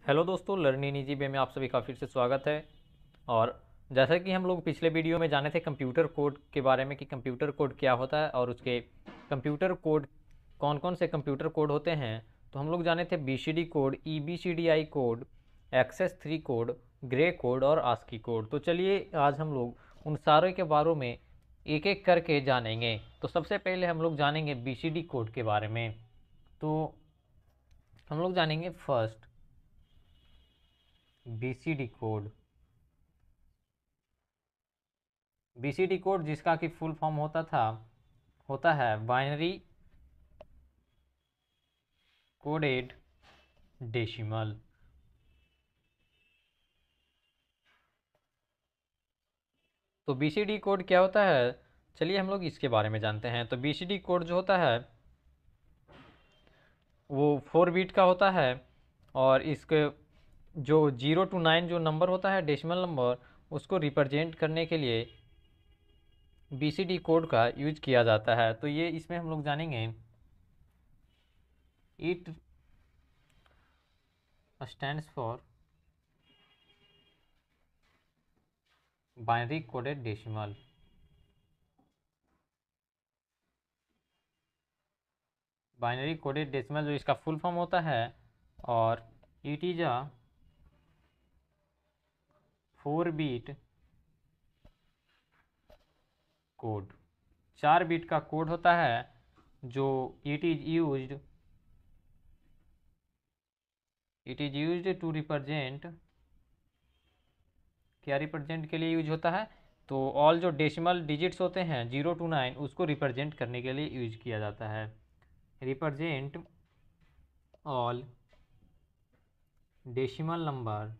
Hello दोस्तों, learning easy way में आप सभी का फिर से स्वागत है। और जैसा कि हम लोग पिछले वीडियो में जाने थे कंप्यूटर कोड के बारे में कि कंप्यूटर कोड क्या होता है और उसके कंप्यूटर कोड कौन कौन से कंप्यूटर कोड होते हैं। तो हम लोग जाने थे BCD code, EBCDIC code, excess 3 code, Gray code और आस्की कोड। तो चलिए आज हम लोग उन सारे के बारे में एक एक करके जानेंगे। तो सबसे पहले हम लोग जानेंगे बीसीडी कोड के बारे में। तो हम लोग जानेंगे first BCD code. BCD code जिसका कि फुल फॉर्म होता है बाइनरी कोडेड डेसिमल। तो बीसीडी कोड क्या होता है, चलिए हम लोग इसके बारे में जानते हैं। तो बीसीडी कोड जो होता है वो 4 बीट का होता है और इसके जो 0 to 9 जो नंबर होता है डेसिमल नंबर, उसको रिप्रेजेंट करने के लिए बीसीडी कोड का यूज किया जाता है। तो ये इसमें हम लोग जानेंगे it stands for binary coded decimal. Binary coded decimal जो इसका फुल फॉर्म होता है, और it is a 4 bit code. 4 bit का कोड होता है जो it is used to represent, क्या रिप्रेजेंट के लिए यूज होता है, तो ऑल जो डेसिमल डिजिट्स होते हैं 0 to 9 उसको रिप्रेजेंट करने के लिए यूज किया जाता है। Represent all decimal number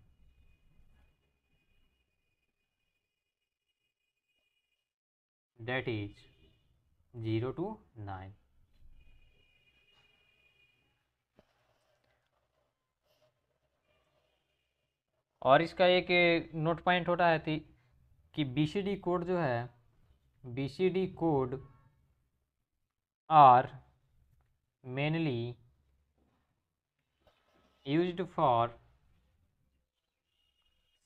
that is 0 to 9। और इसका एक नोट पॉइंट होता है कि बीसीडी कोड जो है, BCD code are mainly used for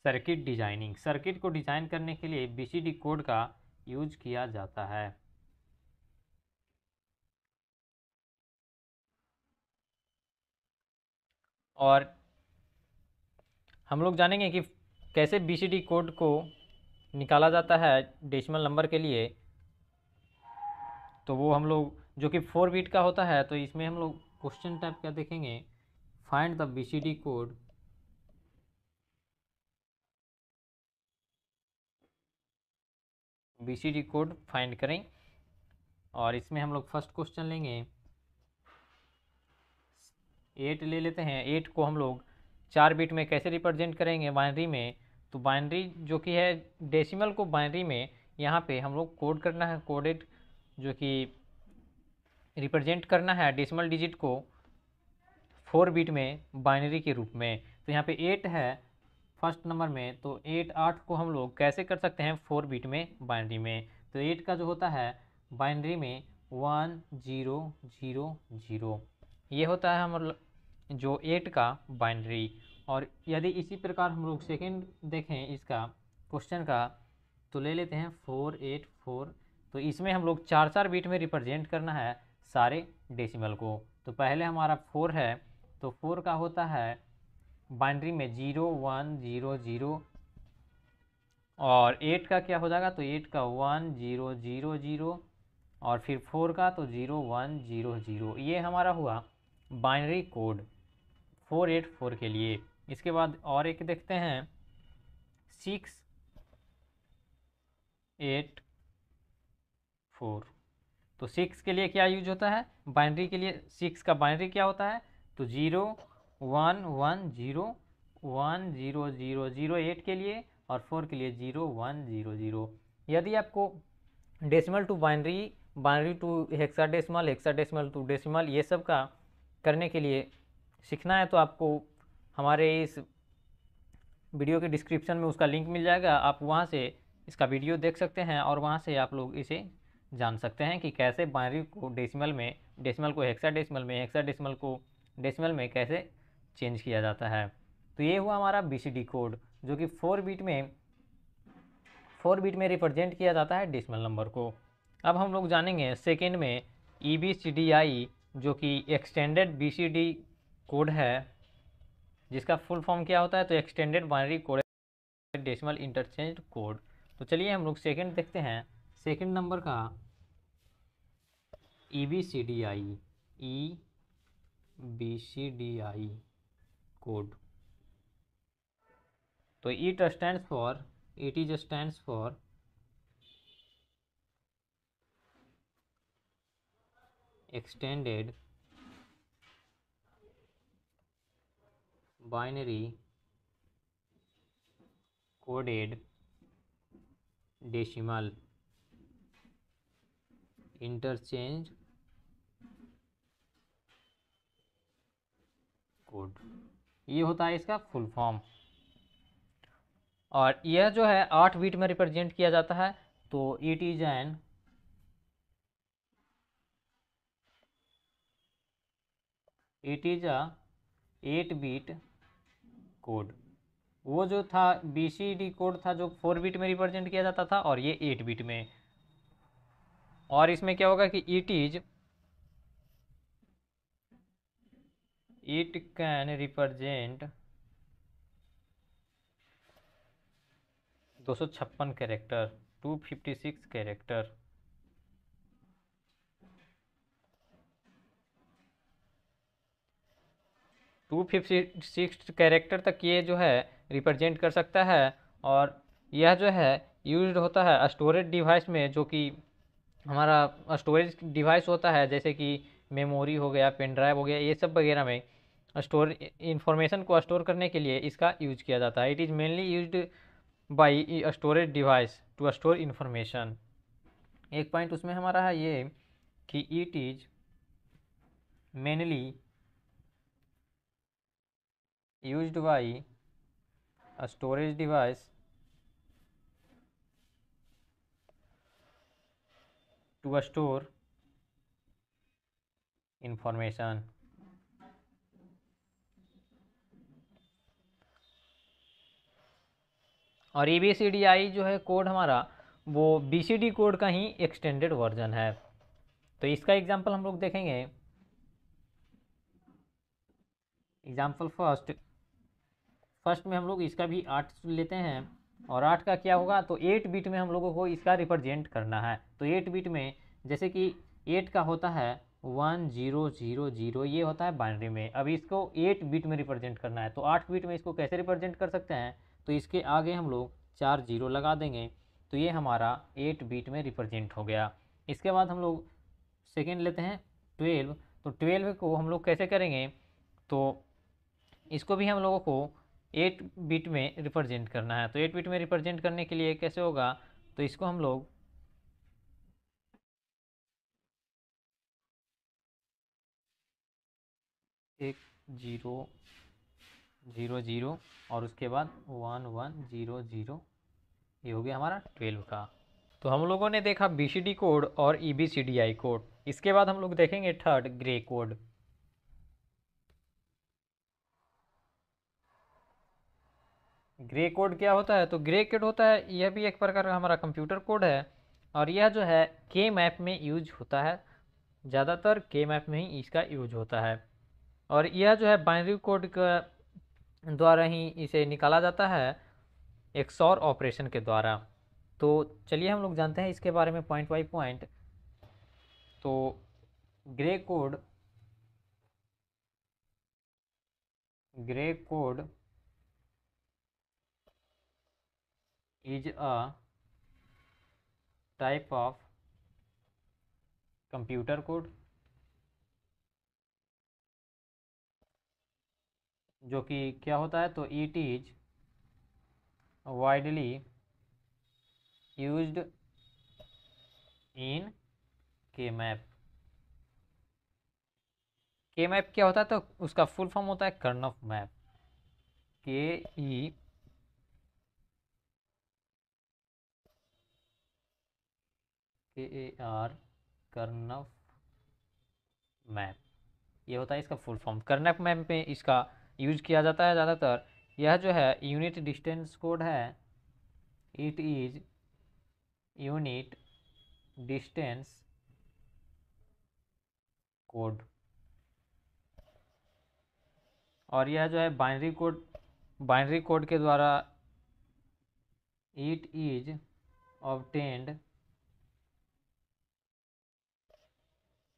circuit designing. Circuit को डिजाइन करने के लिए बीसीडी कोड का यूज किया जाता है। और हम लोग जानेंगे कि कैसे बीसीडी कोड को निकाला जाता है डेसिमल नंबर के लिए। तो वो हम लोग जो कि 4 बीट का होता है, तो इसमें हम लोग क्वेश्चन टाइप क्या देखेंगे, find the BCD code BCD code find करें। और इसमें हम लोग फर्स्ट क्वेश्चन लेंगे, 8 ले लेते हैं। 8 को हम लोग 4 बीट में कैसे रिप्रेजेंट करेंगे बाइनरी में। तो बाइनरी जो कि है डेसिमल को बाइनरी में यहाँ पे हम लोग कोड करना है, कोडेड जो कि रिप्रेजेंट करना है डेसिमल डिजिट को 4 बीट में बाइनरी के रूप में। तो यहाँ पे 8 है फर्स्ट नंबर में, तो 8 को हम लोग कैसे कर सकते हैं 4 बीट में बाइनरी में। तो 8 का जो होता है बाइनरी में 1 0 0 0, ये होता है हम जो 8 का बाइनरी। और यदि इसी प्रकार हम लोग सेकेंड देखें इसका क्वेश्चन का, तो ले लेते हैं 4 8 4। तो इसमें हम लोग 4 बीट में रिप्रेजेंट करना है सारे डेसिमल को। तो पहले हमारा 4 है, तो 4 का होता है बाइनरी में 0 1 0 0। और 8 का क्या हो जाएगा, तो 8 का 1 0 0 0, और फिर 4 का तो 0 1 0 0। ये हमारा हुआ बाइनरी कोड 484 के लिए। इसके बाद और एक देखते हैं 6 8 4। तो 6 के लिए क्या यूज होता है बाइनरी के लिए, 6 का बाइनरी क्या होता है, तो 0 1 1 0 1 0 0 0 8 के लिए, और 4 के लिए 0 1 0 0। यदि आपको decimal to binary, binary to hexadecimal, hexadecimal to decimal, ये सब का करने के लिए सीखना है, तो आपको हमारे इस वीडियो के डिस्क्रिप्शन में उसका लिंक मिल जाएगा। आप वहाँ से इसका वीडियो देख सकते हैं और वहाँ से आप लोग इसे जान सकते हैं कि कैसे बाइनरी को डेसिमल में, डेसिमल को हेक्साडेसिमल में, हेक्साडेसिमल को डेसिमल में कैसे चेंज किया जाता है। तो ये हुआ हमारा BCD कोड, जो कि 4 बिट में रिप्रेजेंट किया जाता है डेसिमल नंबर को। अब हम लोग जानेंगे सेकेंड में EBCDI, जो कि एक्सटेंडेड BCD कोड है, जिसका फुल फॉर्म क्या होता है, तो extended binary coded decimal interchange code. तो चलिए हम लोग सेकेंड देखते हैं। सेकेंड नंबर का EBCDI कोड। तो it stands for extended binary coded decimal interchange code, ये होता है इसका फुल फॉर्म। और यह जो है 8 बिट में रिप्रेजेंट किया जाता है, तो it is an 8 bit code. वो जो था BCD कोड था जो 4 बिट में रिप्रेजेंट किया जाता था, और ये 8 बिट में। और इसमें क्या होगा कि it can represent 256 character, 256 character. To 256 character तक ये जो है रिप्रेजेंट कर सकता है। और यह जो है यूज्ड होता है स्टोरेज डिवाइस में, जो कि हमारा स्टोरेज डिवाइस होता है, जैसे कि मेमोरी हो गया, पेन ड्राइव हो गया, ये सब वगैरह में स्टोर इंफॉर्मेशन को स्टोर करने के लिए इसका यूज किया जाता है। It is mainly used by storage device to store information. एक पॉइंट उसमें हमारा है ये कि it is mainly used by storage device to store information. और EBCDI जो है कोड हमारा, वो BCD कोड का ही एक्सटेंडेड वर्जन है। तो इसका एग्जांपल हम लोग देखेंगे। एग्जांपल फर्स्ट में हम लोग इसका भी 8 लेते हैं, और 8 का क्या होगा, तो 8 बिट में हम लोगों को इसका रिप्रेजेंट करना है। तो 8 बिट में जैसे कि 8 का होता है 1000, ये होता है बाइनरी में। अब इसको 8 बिट में रिप्रेजेंट करना है, तो 8 बिट में इसको कैसे रिप्रेजेंट कर सकते हैं, तो इसके आगे हम लोग 4 जीरो लगा देंगे, तो ये हमारा 8 बिट में रिप्रेजेंट हो गया। इसके बाद हम लोग सेकेंड लेते हैं 12। तो 12 को हम लोग कैसे करेंगे, तो इसको भी हम लोगों को 8 बिट में रिप्रेजेंट करना है। तो 8 बिट में रिप्रेजेंट करने के लिए कैसे होगा, तो इसको हम लोग एक 000 और उसके बाद 1100, ये हो गया हमारा 12 का। तो हम लोगों ने देखा BCD कोड और EBCDI कोड। इसके बाद हम लोग देखेंगे third, grey code. Gray code क्या होता है, तो ग्रे कोड होता है, यह भी एक प्रकार का हमारा कंप्यूटर कोड है, और यह जो है के मैप में यूज होता है। ज़्यादातर के मैप में ही इसका यूज होता है, और यह जो है बाइनरी कोड का द्वारा ही इसे निकाला जाता है XOR ऑपरेशन के द्वारा। तो चलिए हम लोग जानते हैं इसके बारे में पॉइंट बाई पॉइंट। तो grey code is a type of computer code जो कि क्या होता है, तो it is widely used in के मैप। के मैप क्या होता है, तो उसका फुल फॉर्म होता है कर्नफ मैप। KEAR कर्नफ मैप, ये होता है इसका फुल फॉर्म। कर्नफ मैप में इसका यूज किया जाता है ज़्यादातर। यह जो है यूनिट डिस्टेंस कोड है, it is unit distance code. और यह जो है बाइनरी कोड के द्वारा it is obtained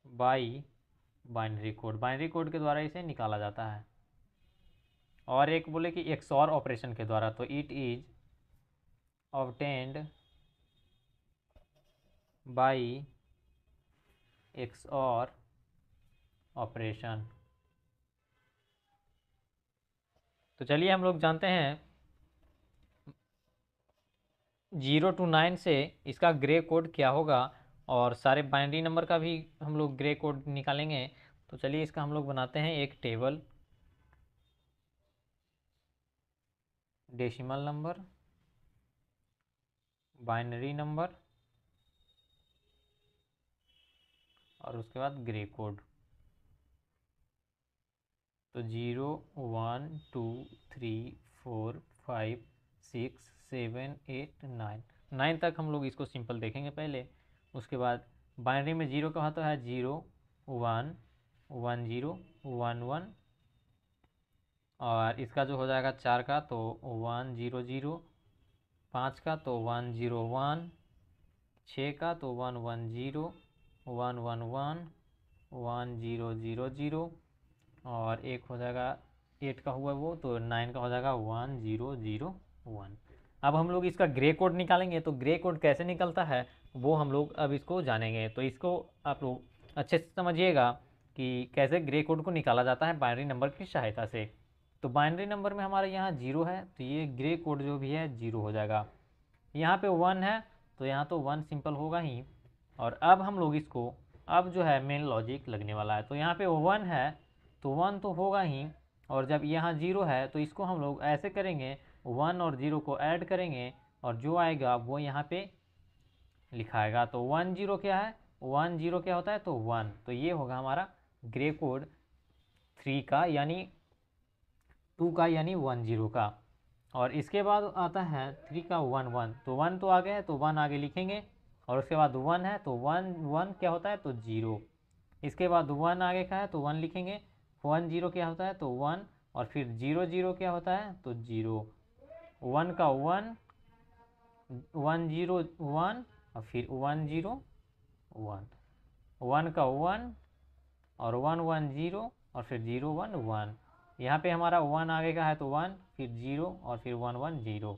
by binary code के द्वारा इसे निकाला जाता है। और एक बोले कि एक्सऑर ऑपरेशन के द्वारा, तो it is obtained by XOR operation. तो चलिए हम लोग जानते हैं 0 to 9 से इसका ग्रे कोड क्या होगा, और सारे बाइनरी नंबर का भी हम लोग ग्रे कोड निकालेंगे। तो चलिए इसका हम लोग बनाते हैं एक table, decimal number, binary number और उसके बाद ग्रे कोड। तो 0 1 2 3 4 5 6 7 8 9 तक हम लोग इसको सिंपल देखेंगे पहले। उसके बाद बाइनरी में 0 का होता है 0 1 1 0 1 1, और इसका जो हो जाएगा 4 का तो 1 0 0, 5 का तो 1 0 1, 6 का तो 1 1 0 1 1 1 1 0 0 0, और एक हो जाएगा 8 का हुआ वो, तो 9 का हो जाएगा 1 0 0 1। अब हम लोग इसका ग्रे कोड निकालेंगे। तो ग्रे कोड कैसे निकलता है वो हम लोग अब इसको जानेंगे। तो इसको आप लोग अच्छे से समझिएगा कि कैसे ग्रे कोड को निकाला जाता है बाइनरी नंबर की सहायता से। तो बाइनरी नंबर में हमारे यहाँ 0 है, तो ये ग्रे कोड जो भी है 0 हो जाएगा। यहाँ पे 1 है, तो यहाँ तो 1 सिंपल होगा ही। और अब हम लोग इसको, अब जो है मेन लॉजिक लगने वाला है। तो यहाँ पे 1 है तो 1 तो होगा ही, और जब यहाँ 0 है तो इसको हम लोग ऐसे करेंगे, 1 और 0 को ऐड करेंगे और जो आएगा वो यहाँ पे लिखाएगा। तो 1 0 क्या है, 1 0 क्या होता है, तो 1। तो ये होगा हमारा ग्रे कोड 3 का, यानी 2 का, यानी 1 0 का। और इसके बाद आता है 3 का 1 1, तो 1 तो आगे है तो 1 आगे लिखेंगे। और उसके बाद 1 है तो 1 1 क्या होता है, तो 0। इसके बाद 1 आगे का है तो 1 लिखेंगे। 1 0 क्या होता है, तो 1, और फिर 0 0 क्या होता है, तो 0। 1 का 1 1 0 1, और फिर 1 0 1, 1 का 1 और 1 1 0, और फिर 0 1 1। यहाँ पे हमारा 1 आगे का है तो 1, फिर 0 और फिर 1 1 0।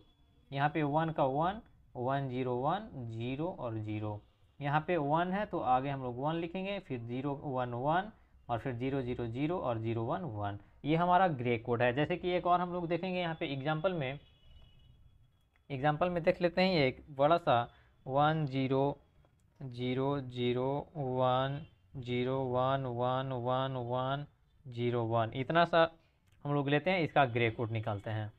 यहाँ पे 1 का 1 1 0 1 0 और 0। यहाँ पे 1 है तो आगे हम लोग 1 लिखेंगे, फिर 0 1 1, और फिर 0 0 0 और 0 1 1। ये हमारा ग्रे कोड है। जैसे कि एक और हम लोग देखेंगे यहाँ पे एग्जाम्पल में देख लेते हैं। एक बड़ा सा 1 0 0 0 1 0 1 1 1 1 0 1, इतना सा हम लोग लेते हैं। इसका ग्रे कोड निकालते हैं।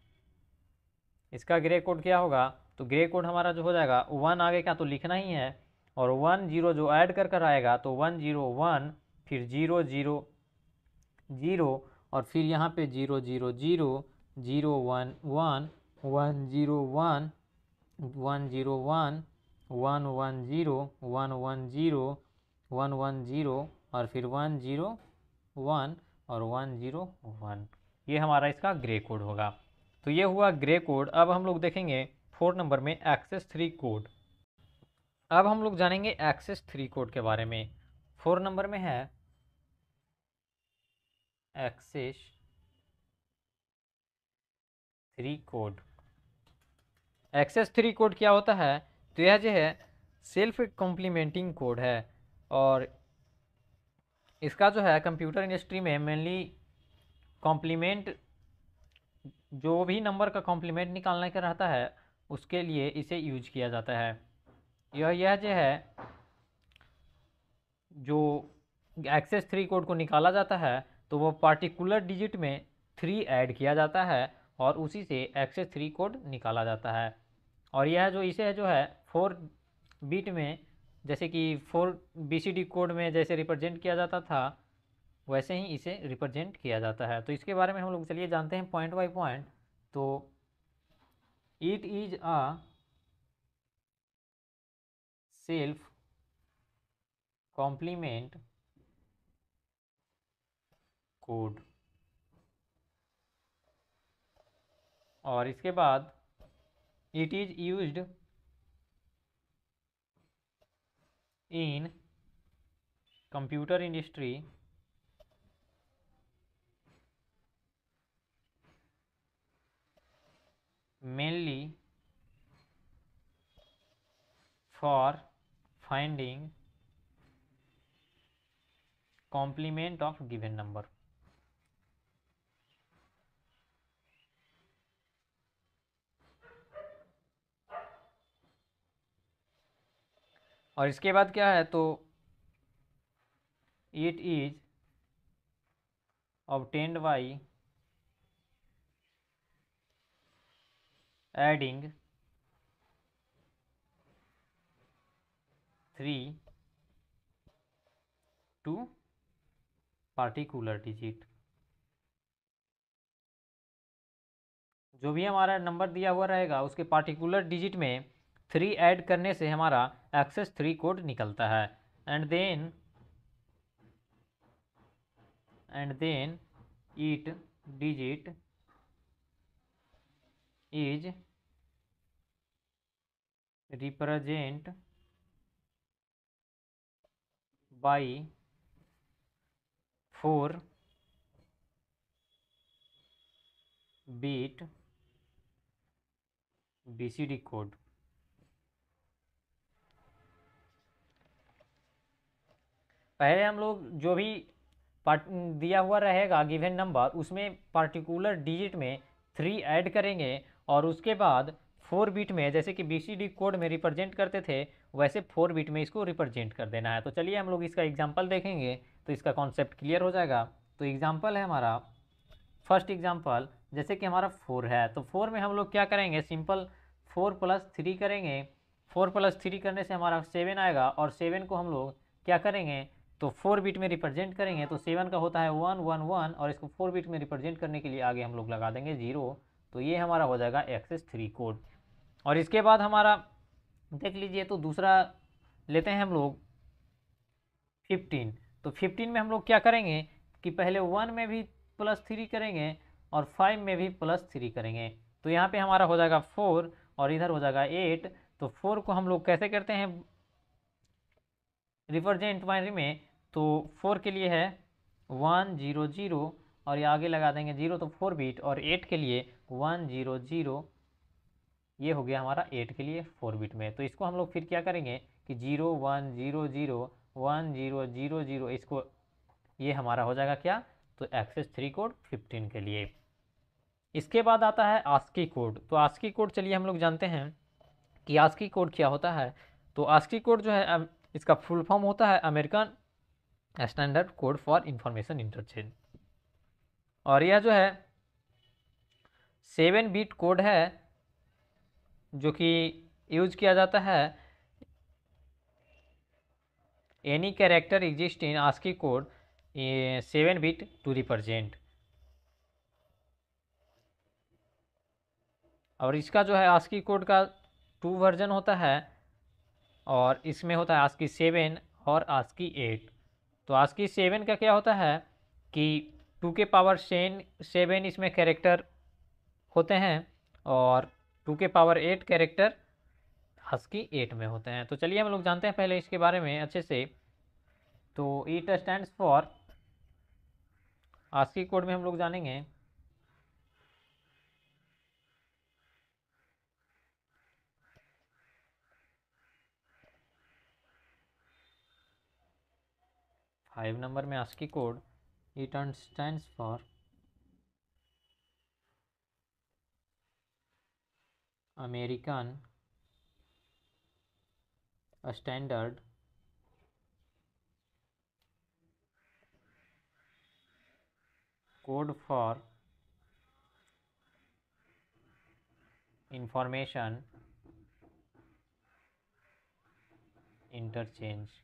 इसका ग्रे कोड क्या होगा, तो ग्रे कोड हमारा जो हो जाएगा, 1 आगे का तो लिखना ही है, और 1 0 जो ऐड कर कर आएगा तो 1 0 1, फिर 0 0 0, और फिर यहाँ पे 0 0 0 0 1 1 1 0 1 1 0 1 1 1 0 1 1 0 1 1 0, और फिर 1 0 1 और 1 0 1। ये हमारा इसका ग्रे कोड होगा। तो ये हुआ ग्रे कोड। अब हम लोग देखेंगे 4 नंबर में एक्सेस 3 कोड। अब हम लोग जानेंगे एक्सेस 3 कोड के बारे में। 4 नंबर में है एक्सेस 3 कोड। एक्सेस 3 कोड क्या होता है, तो यह जो है सेल्फ कॉम्प्लीमेंटिंग कोड है, और इसका जो है कंप्यूटर इंडस्ट्री में मेनली कॉम्प्लीमेंट, जो भी नंबर का कॉम्प्लीमेंट निकालने का रहता है उसके लिए इसे यूज किया जाता है। यह जो है, जो एक्सेस 3 कोड को निकाला जाता है तो वो पार्टिकुलर डिजिट में 3 ऐड किया जाता है, और उसी से एक्सेस 3 कोड निकाला जाता है। और यह जो इसे जो है 4 बिट में, जैसे कि 4 BCD कोड में जैसे रिप्रेजेंट किया जाता था, वैसे ही इसे रिप्रेजेंट किया जाता है। तो इसके बारे में हम लोग चलिए जानते हैं पॉइंट बाय पॉइंट। तो it is a self complement code. और इसके बाद it is used in computer industry mainly for finding complement of given number. और इसके बाद क्या है, तो it is obtained by adding 3 to particular digit। जो भी हमारा नंबर दिया हुआ रहेगा उसके पार्टिकुलर डिजिट में 3 ऐड करने से हमारा एक्सेस 3 कोड निकलता है। And then eight digit is represent by 4 bit BCD code. पहले हम लोग जो भी दिया हुआ रहेगा गिवन नंबर उसमें पार्टिकुलर डिजिट में 3 ऐड करेंगे और उसके बाद 4 बिट में, जैसे कि BCD कोड में रिप्रेजेंट करते थे वैसे 4 बिट में इसको रिप्रेजेंट कर देना है। तो चलिए हम लोग इसका एग्जांपल देखेंगे तो इसका कॉन्सेप्ट क्लियर हो जाएगा। तो एग्जांपल है हमारा फर्स्ट एग्जांपल, जैसे कि हमारा 4 है तो 4 में हम लोग क्या करेंगे, सिंपल 4 + 3 करेंगे। 4 + 3 करने से हमारा 7 आएगा और 7 को हम लोग क्या करेंगे तो 4 बिट में रिप्रेजेंट करेंगे। तो 7 का होता है 1 1 1 और इसको 4 बिट में रिप्रेजेंट करने के लिए आगे हम लोग लगा देंगे 0। तो ये हमारा हो जाएगा एक्सेस 3 कोड। और इसके बाद हमारा देख लीजिए, तो दूसरा लेते हैं हम लोग 15। तो 15 में हम लोग क्या करेंगे कि पहले 1 में भी +3 करेंगे और 5 में भी +3 करेंगे। तो यहाँ पे हमारा हो जाएगा 4 और इधर हो जाएगा 8। तो 4 को हम लोग कैसे करते हैं रिप्रेजेंट बाइनरी में, तो 4 के लिए है 1 0 0 और ये आगे लगा देंगे 0 तो 4 बिट, और 8 के लिए 1 0 0, ये हो गया हमारा 8 के लिए 4 बिट में। तो इसको हम लोग फिर क्या करेंगे कि 0 1 0 0 1 0 0 0, इसको ये हमारा हो जाएगा क्या, तो एक्सेस 3 कोड 15 के लिए। इसके बाद आता है आस्की कोड। तो आस्की कोड चलिए हम लोग जानते हैं कि आस्की कोड क्या होता है। तो आस्की कोड जो है इसका फुल फॉर्म होता है American standard code for information interchange. और यह जो है 7 बिट कोड है जो कि यूज किया जाता है any character exist in ASCII code 7 bit to represent. और इसका जो है आस्की कोड का 2 वर्जन होता है और इसमें होता है आस्की 7 और आस्की 8। तो आस्की 7 का क्या होता है कि 2 के पावर 7 इसमें कैरेक्टर होते हैं और 2 के पावर 8 कैरेक्टर आस्की 8 में होते हैं। तो चलिए हम लोग जानते हैं पहले इसके बारे में अच्छे से। तो it stands for, ASCII code में हम लोग जानेंगे 5 नंबर में ASCII code it stands for American standard code for information interchange.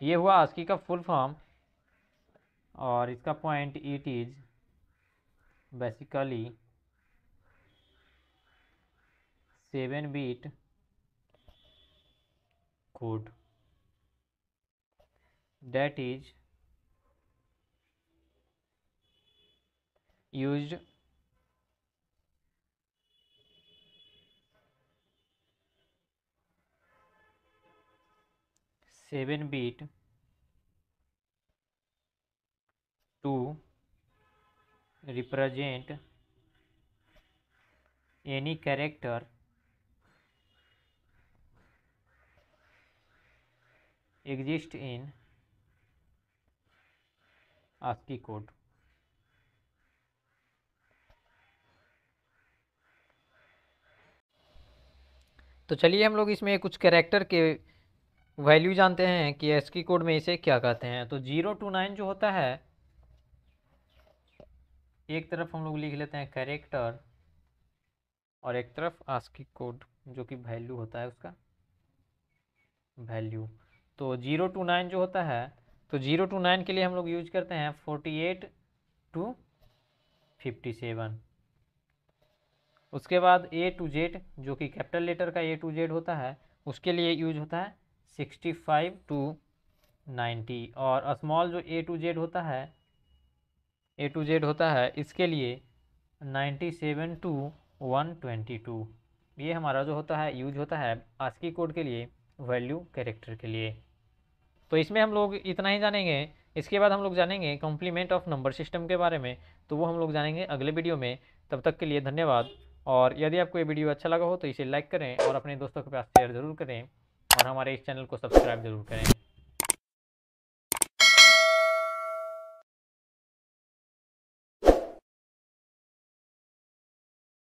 ये हुआ आस्की का फुल फॉर्म और इसका point it is basically 7 bit code that is used seven bit to represent any character exist in ASCII code. तो चलिए हम लोग इसमें कुछ कैरेक्टर के वैल्यू जानते हैं कि ASCII कोड में इसे क्या कहते हैं। तो 0 to 9 जो होता है, एक तरफ हम लोग लिख लेते हैं कैरेक्टर और एक तरफ ASCII कोड जो कि वैल्यू होता है उसका वैल्यू। तो 0 to 9 जो होता है, तो 0 to 9 के लिए हम लोग यूज करते हैं 48 to 57। उसके बाद A to Z जो कि कैपिटल लेटर का A to Z होता है, उसके लिए यूज होता है 65 to 90। और स्मॉल जो A to Z होता है, A to Z होता है, इसके लिए 97 to 122। ये हमारा जो होता है यूज होता है ASCII कोड के लिए वैल्यू कैरेक्टर के लिए। तो इसमें हम लोग इतना ही जानेंगे। इसके बाद हम लोग जानेंगे कॉम्प्लीमेंट ऑफ नंबर सिस्टम के बारे में, तो वो हम लोग जानेंगे अगले वीडियो में। तब तक के लिए धन्यवाद। और यदि आपको ये वीडियो अच्छा लगा हो तो इसे लाइक करें और अपने दोस्तों के पास शेयर ज़रूर करें और हमारे इस चैनल को सब्सक्राइब ज़रूर करें।